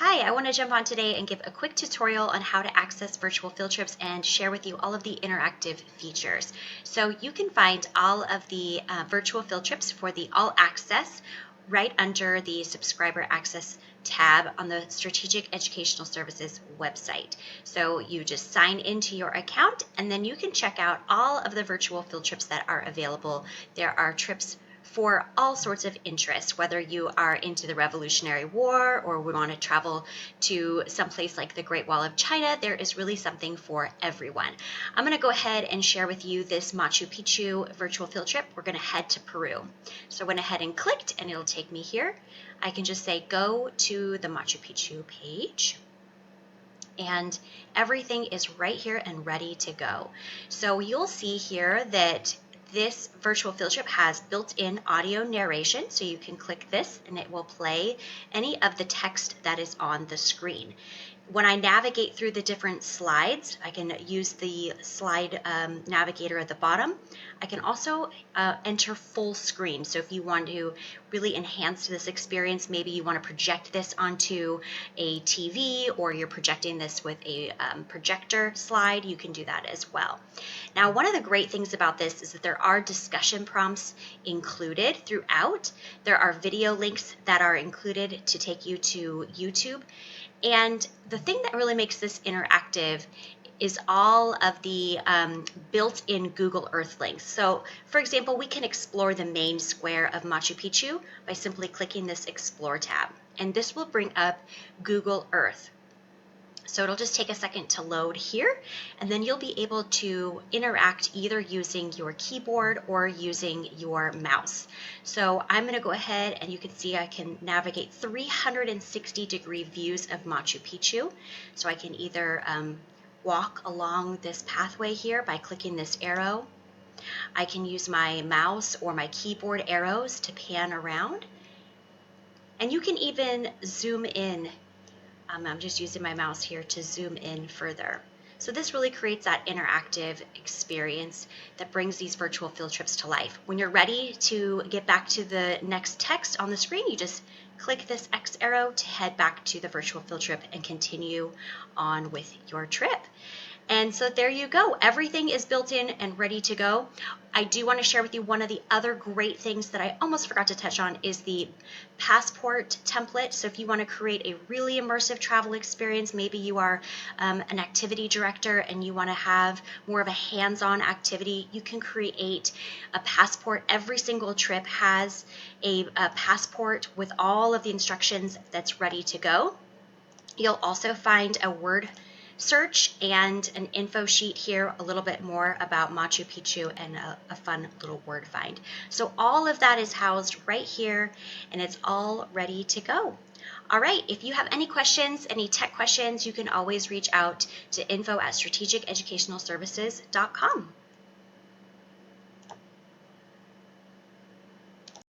Hi, I want to jump on today and give a quick tutorial on how to access virtual field trips and share with you all of the interactive features. So you can find all of the virtual field trips for the All Access right under the Subscriber Access tab on the Strategic Educational Services website. So you just sign into your account and then you can check out all of the virtual field trips that are available. There are trips for all sorts of interests, whether you are into the Revolutionary War or would want to travel to someplace like the Great Wall of China. There is really something for everyone. I'm going to go ahead and share with you this Machu Picchu virtual field trip. We're going to head to Peru. So I went ahead and clicked and it'll take me here. I can just say go to the Machu Picchu page. And everything is right here and ready to go. So you'll see here that this virtual field trip has built-in audio narration, so you can click this and it will play any of the text that is on the screen. When I navigate through the different slides, I can use the slide navigator at the bottom. I can also enter full screen. So if you want to really enhance this experience, maybe you want to project this onto a TV or you're projecting this with a projector slide, you can do that as well. Now, one of the great things about this is that there are discussion prompts included throughout. There are video links that are included to take you to YouTube. And the thing that really makes this interactive is all of the built-in Google Earth links. So, for example, we can explore the main square of Machu Picchu by simply clicking this Explore tab. And this will bring up Google Earth. So it'll just take a second to load here, and then you'll be able to interact either using your keyboard or using your mouse. So I'm going to go ahead and you can see I can navigate 360-degree views of Machu Picchu. So I can either walk along this pathway here by clicking this arrow. I can use my mouse or my keyboard arrows to pan around. And you can even zoom in. I'm just using my mouse here to zoom in further. So this really creates that interactive experience that brings these virtual field trips to life. When you're ready to get back to the next text on the screen, you just click this X arrow to head back to the virtual field trip and continue on with your trip. And so there you go. Everything is built in and ready to go. I do want to share with you one of the other great things that I almost forgot to touch on is the passport template. So if you want to create a really immersive travel experience, maybe you are an activity director and you want to have more of a hands-on activity, you can create a passport. Every single trip has a passport with all of the instructions that's ready to go. You'll also find a word search and an info sheet here, a little bit more about Machu Picchu and a fun little word find. So all of that is housed right here and it's all ready to go. All right, if you have any questions, any tech questions, you can always reach out to info@strategiceducationalservices.com.